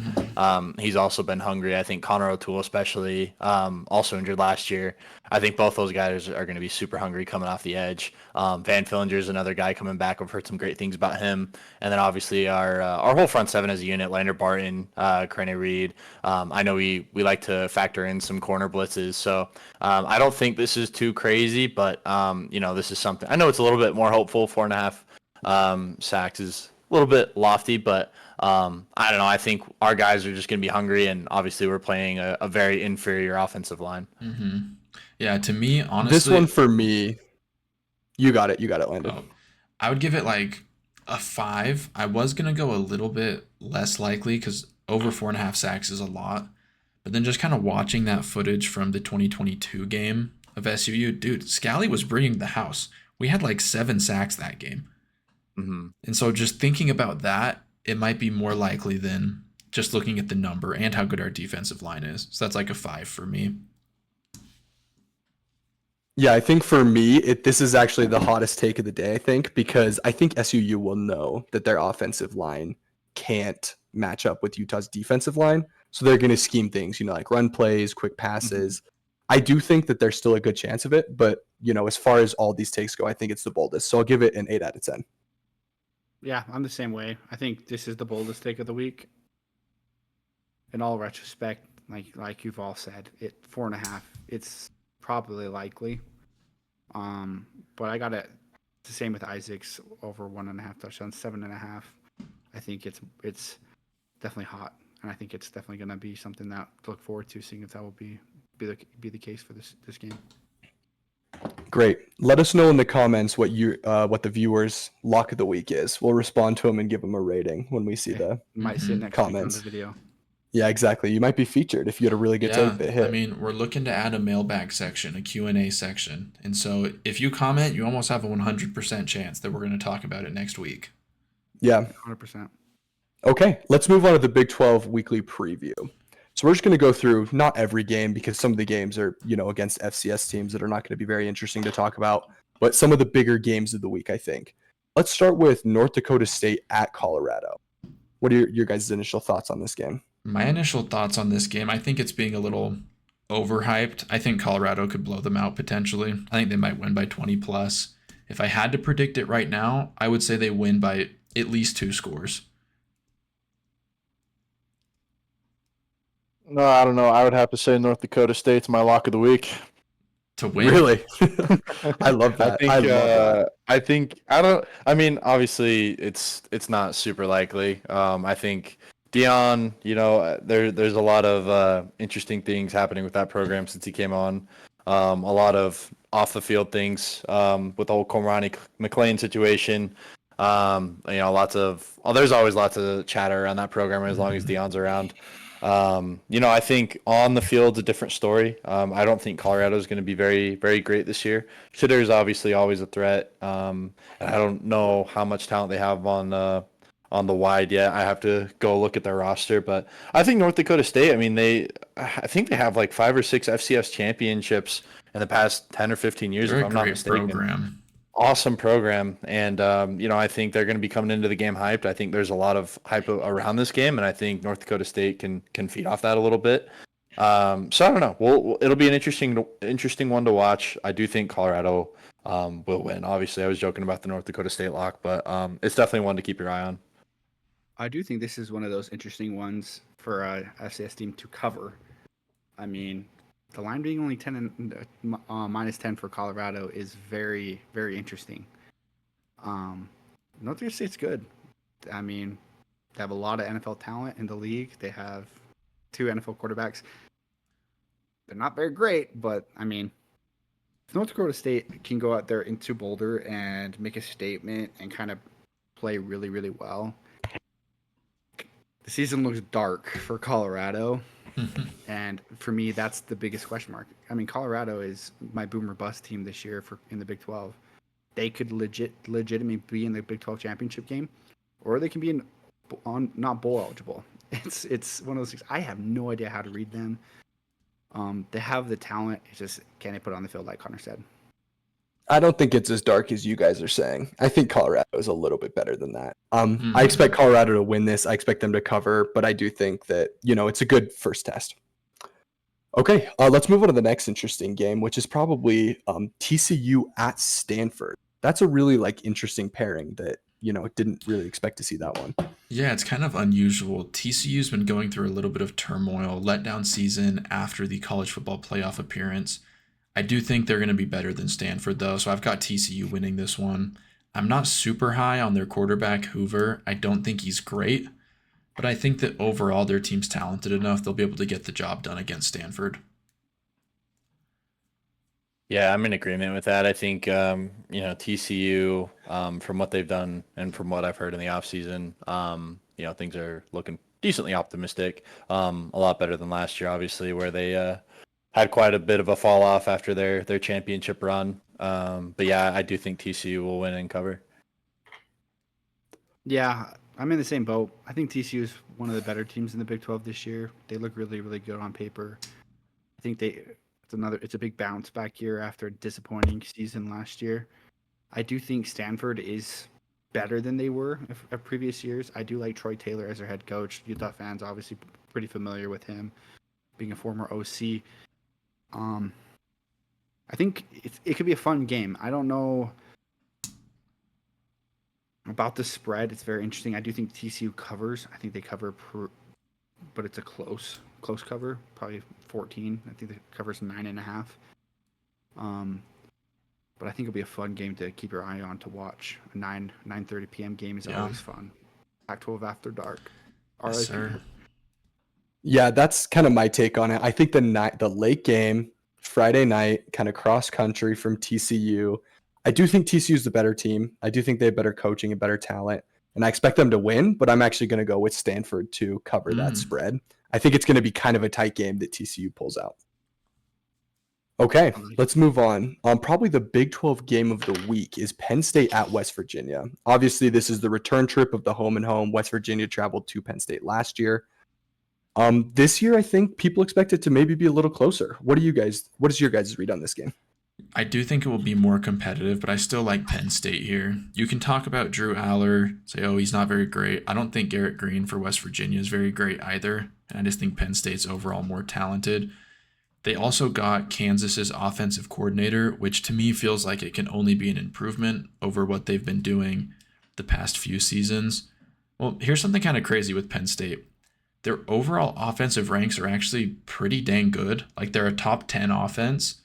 He's also been hungry. I think Connor O'Toole, especially, also injured last year. I think both those guys are going to be super hungry coming off the edge. Van Fillinger is another guy coming back. I've heard some great things about him. And then obviously our whole front seven as a unit: Lander Barton, Crane Reed. I know we like to factor in some corner blitzes, so I don't think this is too crazy. But this is something. I know it's a little bit more hopeful. 4.5 sacks is a little bit lofty, but I don't know. I think our guys are just going to be hungry, and obviously we're playing a very inferior offensive line. Yeah, to me, honestly, This one for me, you got it, Landon. oh, I would give it like a 5. I was gonna go a little bit less likely because over 4.5 sacks is a lot. But then just kind of watching that footage from the 2022 game of SUU, dude, Scally was bringing the house. We had like 7 sacks that game. And so just thinking about that, it might be more likely than just looking at the number and how good our defensive line is. So that's like a 5 for me. Yeah, I think for me, this is actually the hottest take of the day, I think, because I think SUU will know that their offensive line can't match up with Utah's defensive line. So they're going to scheme things, like run plays, quick passes. I do think that there's still a good chance of it, but, as far as all these takes go, I think it's the boldest. So I'll give it an 8 out of 10. Yeah, I'm the same way. I think this is the boldest take of the week. In all retrospect, like you've all said, 4.5. It's probably likely. But I got it the same with Isaac's over 1.5 touchdowns, 7.5. I think it's definitely hot, and I think it's definitely going to be something that to look forward to, seeing if that will be the case for this game. Great. Let us know in the comments what the viewers' lock of the week is. We'll respond to them and give them a rating when we see the Might see it next comments. week on the video. Yeah, exactly. You might be featured if you had a really good take that hit. I mean, we're looking to add a mailbag section, a Q&A section. And so if you comment, you almost have a 100% chance that we're going to talk about it next week. Yeah. 100%. Okay, let's move on to the Big 12 weekly preview. So we're just going to go through not every game because some of the games are, against FCS teams that are not going to be very interesting to talk about, but some of the bigger games of the week, I think. Let's start with North Dakota State at Colorado. What are your guys' initial thoughts on this game? My initial thoughts on this game, I think it's being a little overhyped. I think Colorado could blow them out potentially. I think they might win by 20 plus. If I had to predict it right now, I would say they win by at least 2 scores. No, I don't know. I would have to say North Dakota State's my lock of the week. To win? Really? I love that. I love that. I mean, obviously it's not super likely. I think Dion, there's a lot of interesting things happening with that program since he came on. A lot of off the field things with the whole Cormani McLean situation. There's always lots of chatter around that program as long as Dion's around. I think on the field's a different story. I don't think Colorado is going to be very, very great this year. Shitter's obviously always a threat. And I don't know how much talent they have on the wide yet. I have to go look at their roster, but I think North Dakota State, I think they have like 5 or 6 FCS championships in the past 10 or 15 years, They're if I'm not great mistaken. program. Awesome program, and I think they're going to be coming into the game hyped. I think there's a lot of hype around this game, and I think North Dakota State can feed off that a little bit. So I don't know. It'll be an interesting one to watch. I do think Colorado will win. Obviously, I was joking about the North Dakota State lock, but it's definitely one to keep your eye on. I do think this is one of those interesting ones for a FCS team to cover. I mean, the line being only 10 and minus 10 for Colorado is very, very interesting. North Dakota State's good. I mean, they have a lot of NFL talent in the league. They have 2 NFL quarterbacks. They're not very great, but I mean, if North Dakota State can go out there into Boulder and make a statement and kind of play really, really well, the season looks dark for Colorado. And for me, that's the biggest question mark. I mean, Colorado is my boomer bust team this year in the Big 12. They could legitimately be in the Big 12 championship game, or they can be not bowl eligible. It's one of those things. I have no idea how to read them. They have the talent. It's just, can they put it on the field like Connor said? I don't think it's as dark as you guys are saying. I think Colorado is a little bit better than that. I expect Colorado to win this. I expect them to cover, but I do think that, it's a good first test. Okay, let's move on to the next interesting game, which is probably TCU at Stanford. That's a really interesting pairing that, didn't really expect to see that one. Yeah, it's kind of unusual. TCU's been going through a little bit of turmoil, letdown season after the college football playoff appearance. I do think they're going to be better than Stanford, though, so I've got TCU winning this one. I'm not super high on their quarterback, Hoover. I don't think he's great, but I think that overall their team's talented enough they'll be able to get the job done against Stanford. Yeah, I'm in agreement with that. I think, TCU, from what they've done and from what I've heard in the offseason, things are looking decently optimistic. A lot better than last year, obviously, where they had quite a bit of a fall off after their championship run. But yeah, I do think TCU will win and cover. Yeah, I'm in the same boat. I think TCU is one of the better teams in the Big 12 this year. They look really, really good on paper. I think it's a big bounce back year after a disappointing season last year. I do think Stanford is better than they were of previous years. I do like Troy Taylor as their head coach. Utah fans obviously pretty familiar with him, being a former OC. I think it could be a fun game. I don't know about the spread. It's very interesting. I do think TCU covers. I think they cover, but it's a close cover, probably 14. I think the cover's 9.5. But I think it'll be a fun game to keep your eye on to watch. A 9:30 p.m. game is always fun. Pac-12 after dark. Yes, sir. Yeah, that's kind of my take on it. I think the late game, Friday night, kind of cross country from TCU. I do think TCU is the better team. I do think they have better coaching and better talent, and I expect them to win. But I'm actually going to go with Stanford to cover that spread. I think it's going to be kind of a tight game that TCU pulls out. Okay, let's move on. Probably the Big 12 game of the week is Penn State at West Virginia. Obviously, this is the return trip of the home and home. West Virginia traveled to Penn State last year. This year, I think people expect it to maybe be a little closer. What is your guys' read on this game? I do think it will be more competitive, but I still like Penn State here. You can talk about Drew Aller, say, oh, he's not very great. I don't think Garrett Green for West Virginia is very great either. And I just think Penn State's overall more talented. They also got Kansas's offensive coordinator, which to me feels like it can only be an improvement over what they've been doing the past few seasons. Well, here's something kind of crazy with Penn State. Their overall offensive ranks are actually pretty dang good. Like, they're a top 10 offense.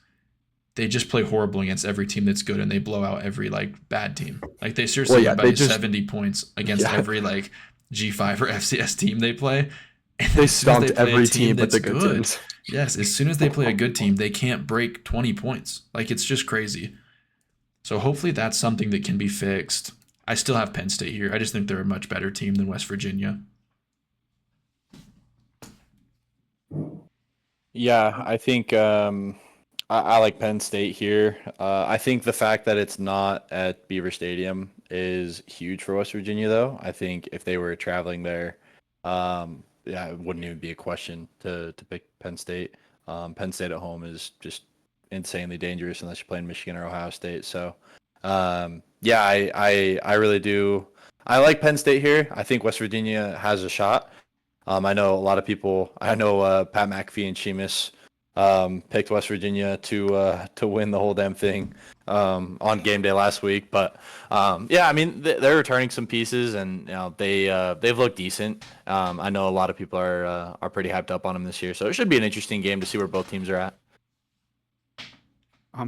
They just play horrible against every team that's good, and they blow out every bad team. Like, they seriously win by 70 points against every G5 or FCS team they play. And they stomped every team but the good teams. Yes, as soon as they play a good team, they can't break 20 points. It's just crazy. So hopefully that's something that can be fixed. I still have Penn State here. I just think they're a much better team than West Virginia. Yeah, I think I like Penn State here. I think the fact that it's not at Beaver Stadium is huge for West Virginia, though. I think if they were traveling there, it wouldn't even be a question to pick Penn State. Penn State at home is just insanely dangerous unless you're playing Michigan or Ohio State. So, I really do. I like Penn State here. I think West Virginia has a shot. I know a lot of people. I know Pat McAfee and Sheamus picked West Virginia to win the whole damn thing on game day last week. But they're returning some pieces, and they've looked decent. I know a lot of people are pretty hyped up on them this year, so it should be an interesting game to see where both teams are at.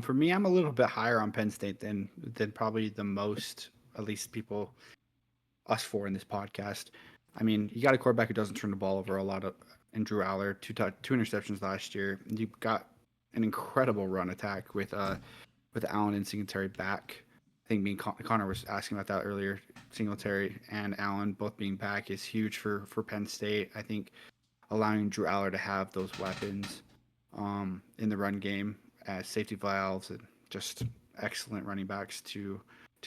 For me, I'm a little bit higher on Penn State than probably the most, at least people, us four in this podcast. I mean, you got a quarterback who doesn't turn the ball over a lot and Drew Aller, two interceptions last year. You've got an incredible run attack with Allen and Singletary back. I think me and Connor was asking about that earlier. Singletary and Allen both being back is huge for Penn State. I think allowing Drew Aller to have those weapons in the run game as safety valves and just excellent running backs to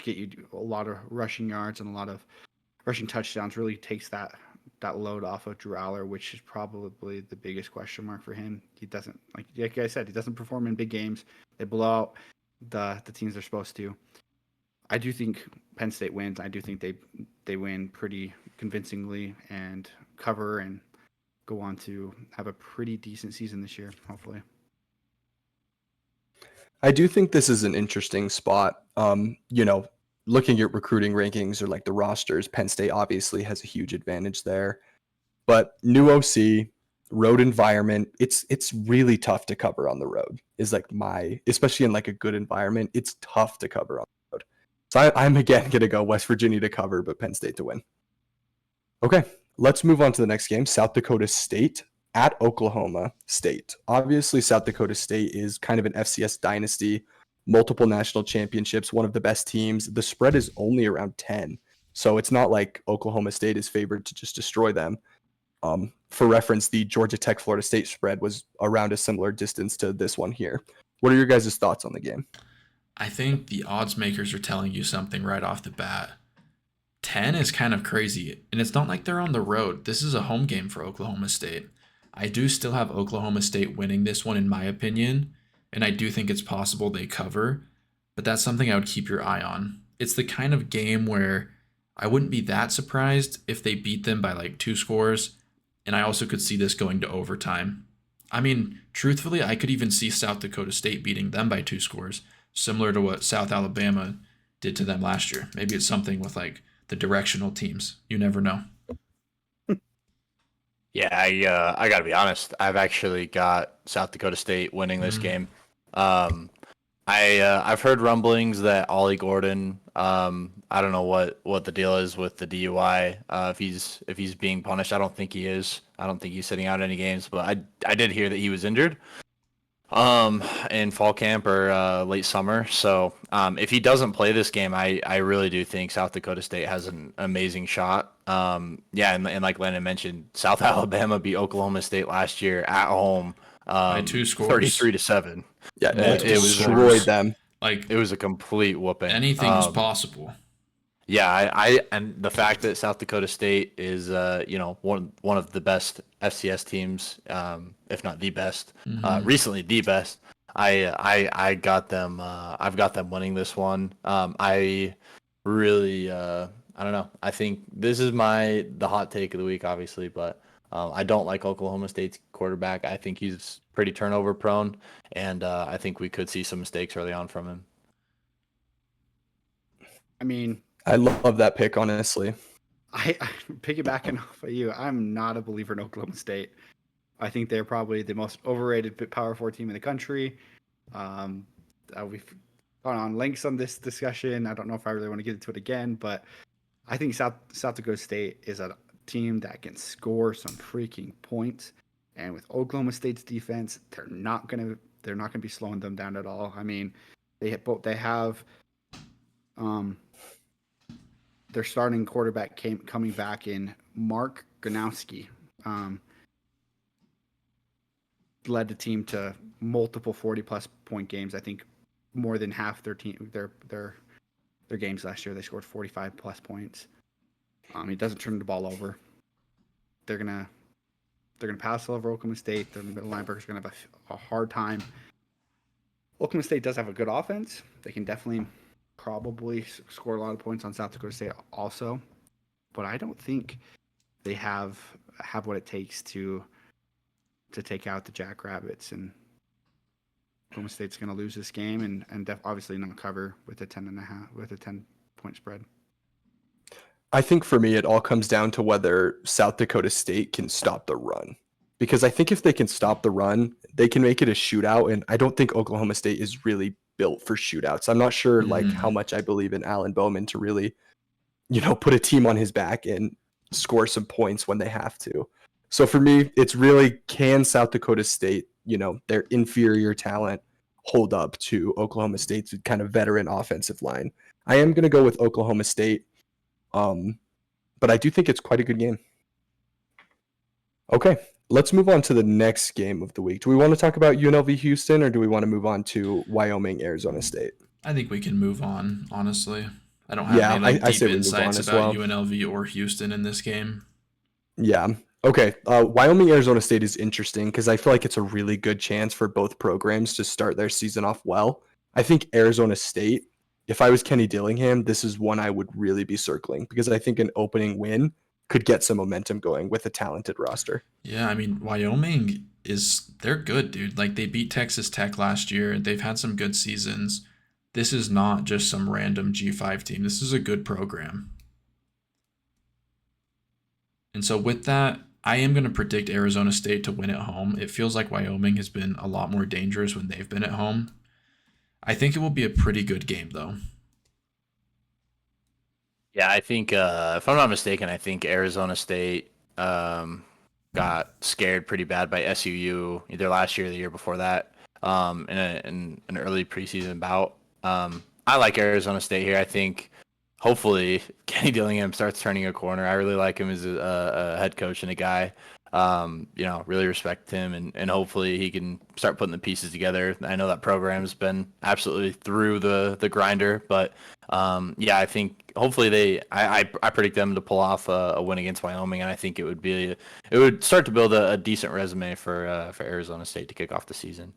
get you a lot of rushing yards and a lot of rushing touchdowns really takes that load off of Drew Aller, which is probably the biggest question mark for him. He doesn't, like I said, he doesn't perform in big games. They blow out the teams they're supposed to. I do think Penn State wins. I do think they win pretty convincingly and cover and go on to have a pretty decent season this year, hopefully. I do think this is an interesting spot. Looking at recruiting rankings or like the rosters, Penn State obviously has a huge advantage there. But new OC, road environment, it's really tough to cover on the road. Is like especially in like a good environment, it's tough to cover on the road. So I'm again gonna go West Virginia to cover, but Penn State to win. Okay, let's move on to the next game. South Dakota State at Oklahoma State. Obviously, South Dakota State is kind of an FCS dynasty, multiple national championships, one of the best teams. The spread is only around 10, so it's not like Oklahoma State is favored to just destroy them. For reference, the Georgia Tech Florida State spread was around a similar distance to this one here. What are your guys' thoughts on the game? I think the odds makers are telling you something right off the bat. 10 is kind of crazy, and it's not like they're on the road. This is a home game for Oklahoma State. I do still have Oklahoma State winning this one, in my opinion, and I do think it's possible they cover, but that's something I would keep your eye on. It's the kind of game where I wouldn't be that surprised if they beat them by like 2 scores, and I also could see this going to overtime. I mean, truthfully, I could even see South Dakota State beating them by 2 scores, similar to what South Alabama did to them last year. Maybe it's something with like the directional teams. You never know. Yeah, I got to be honest. I've actually got South Dakota State winning this game. I've heard rumblings that Ollie Gordon. I don't know what the deal is with the DUI. If he's being punished, I don't think he is. I don't think he's sitting out any games. But I did hear that he was injured. In fall camp or late summer. So if he doesn't play this game, I really do think South Dakota State has an amazing shot. And like Landon mentioned, South Alabama beat Oklahoma State last year at home By 2 scores. 33-7. Yeah, Multiple it scores. destroyed them. Like It was a complete whooping. anything is possible. Yeah, and the fact that South Dakota State is one of the best FCS teams, if not the best, recently the best. I got them. I've got them winning this one. I really I don't know. I think this is the hot take of the week, obviously, but I don't like Oklahoma State's quarterback. I think he's pretty turnover prone, and I think we could see some mistakes early on from him. I mean, I love that pick, honestly. I piggybacking off of you, I'm not a believer in Oklahoma State. I think they're probably the most overrated Power 4 team in the country. We've gone on lengths on this discussion. I don't know if I really want to get into it again, but I think South Dakota State is a team that can score some freaking points. And with Oklahoma State's defense, they're not gonna be slowing them down at all. I mean, they have their starting quarterback coming back in Mark Gronowski. Led the team to multiple 40-plus point games. I think more than half their games last year they scored 45-plus points. He doesn't turn the ball over. They're gonna pass all over Oklahoma State. The middle linebackers are gonna have a hard time. Oklahoma State does have a good offense. They can definitely probably score a lot of points on South Dakota State also, but I don't think they have what it takes to take out the Jackrabbits, and Oklahoma State's going to lose this game and obviously not cover with a 10-point spread. I think for me, it all comes down to whether South Dakota State can stop the run. Because I think if they can stop the run, they can make it a shootout. And I don't think Oklahoma State is really built for shootouts. I'm not sure how much I believe in Alan Bowman to really, put a team on his back and score some points when they have to. So for me, it's really, can South Dakota State, their inferior talent, hold up to Oklahoma State's kind of veteran offensive line? I am going to go with Oklahoma State, but I do think it's quite a good game. Okay, let's move on to the next game of the week. Do we want to talk about UNLV Houston, or do we want to move on to Wyoming Arizona State? I think we can move on, honestly. I don't have Yeah, any like I deep say we move on insights as about well. UNLV or Houston in this game. Yeah. Okay. Wyoming Arizona State is interesting because I feel like it's a really good chance for both programs to start their season off well. I think Arizona State, if I was Kenny Dillingham, this is one I would really be circling because I think an opening win could get some momentum going with a talented roster. Yeah, I mean, Wyoming they're good, dude. Like they beat Texas Tech last year. They've had some good seasons. This is not just some random G5 team. This is a good program. And so with that, I am going to predict Arizona State to win at home. It feels like Wyoming has been a lot more dangerous when they've been at home. I think it will be a pretty good game, though. Yeah, I think if I'm not mistaken, I think Arizona State got scared pretty bad by SUU either last year or the year before that in an early preseason bout. I like Arizona State here. I think hopefully Kenny Dillingham starts turning a corner. I really like him as a head coach and a guy. Really respect him, and hopefully he can start putting the pieces together. I know that program's been absolutely through the grinder, but I think hopefully I predict them to pull off a win against Wyoming, and I think it would start to build a decent resume for Arizona State to kick off the season.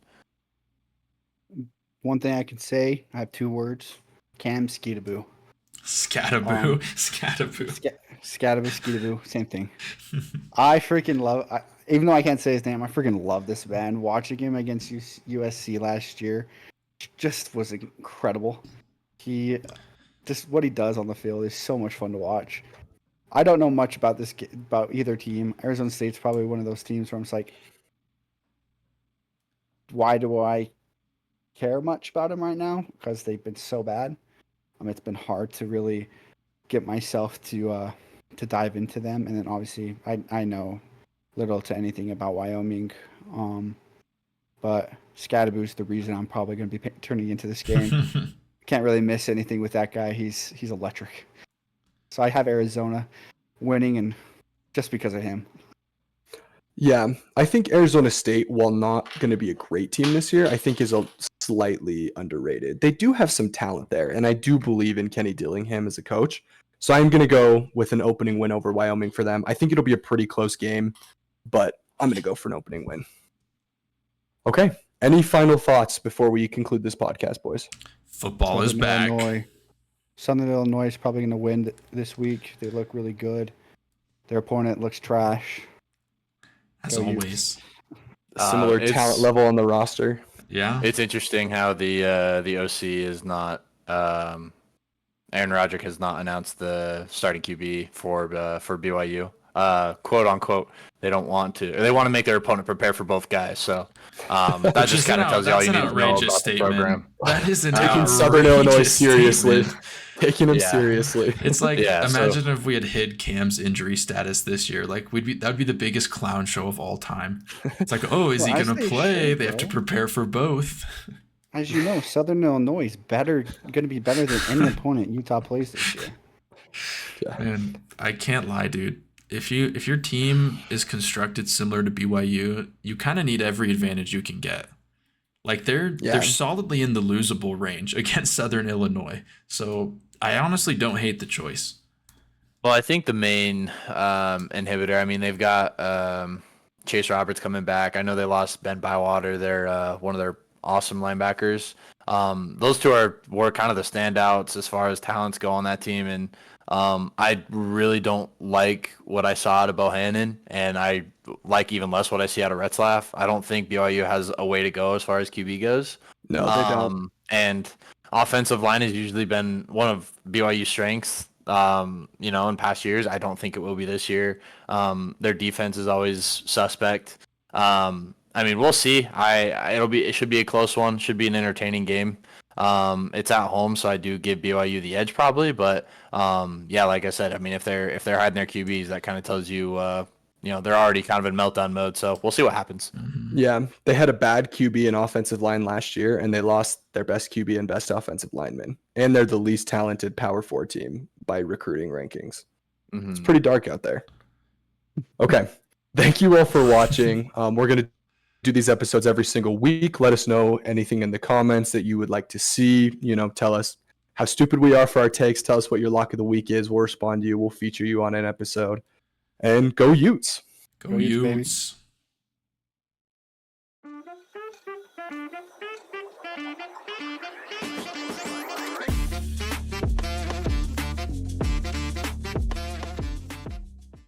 One thing I can say, I have 2 words: Cam Skeetaboo. Scataboo. Scataboo. Scataboo, Skeetaboo, same thing. I freaking love. Even though I can't say his name, I freaking love this man. Watching him against USC last year, just was incredible. He just what he does on the field is so much fun to watch. I don't know much about about either team. Arizona State's probably one of those teams where I'm just like, why do I care much about him right now? Because they've been so bad. It's been hard to really get myself to dive into them, and then obviously I know little to anything about Wyoming, but Scataboo's the reason I'm probably going to be turning into this game. Can't really miss anything with that guy. He's electric. So I have Arizona winning, and just because of him. Yeah, I think Arizona State, while not going to be a great team this year, I think is a slightly underrated. They do have some talent there, and I do believe in Kenny Dillingham as a coach. So I'm going to go with an opening win over Wyoming for them. I think it'll be a pretty close game, but I'm going to go for an opening win. Okay, any final thoughts before we conclude this podcast, boys? Football is back. Southern Illinois is probably going to win this week. They look really good. Their opponent looks trash. As always. Similar talent level on the roster. Yeah. It's interesting how the OC is not Aaron Roderick has not announced the starting QB for BYU. Quote unquote, they don't want to, or they want to make their opponent prepare for both guys. So that just kind of tells you all you need to know about the program. That is an taking Southern Illinois seriously. Statement. Taking him seriously. It's like imagine if we had hid Cam's injury status this year. Like that would be the biggest clown show of all time. It's like, oh, is he gonna play? They have to prepare for both. As you know, Southern Illinois is going to be better than any opponent Utah plays this year. Yeah. And I can't lie, dude. If your team is constructed similar to BYU, you kind of need every advantage you can get. Like they're solidly in the losable range against Southern Illinois. So I honestly don't hate the choice. Well, I think the main inhibitor, I mean, they've got Chase Roberts coming back. I know they lost Ben Bywater. They're one of their awesome linebackers. Those two were kind of the standouts as far as talents go on that team. And I really don't like what I saw out of Bohannon, and I like even less what I see out of Retzlaff. I don't think BYU has a way to go as far as QB goes. No, they don't. And offensive line has usually been one of BYU's strengths. In past years, I don't think it will be this year. Their defense is always suspect. I mean, we'll see. It should be a close one. Should be an entertaining game. It's at home, so I do give BYU the edge probably. But like I said, I mean, if they're hiding their QBs, that kind of tells you they're already kind of in meltdown mode. So we'll see what happens. Yeah, they had a bad QB and offensive line last year, and they lost their best QB and best offensive lineman. And they're the least talented Power 4 team by recruiting rankings. It's pretty dark out there. Okay. Thank you all for watching. We're going to do these episodes every single week. Let us know anything in the comments that you would like to see. Tell us how stupid we are for our takes. Tell us what your lock of the week is. We'll respond to you. We'll feature you on an episode. And go Utes. Go Utes, baby. Utes.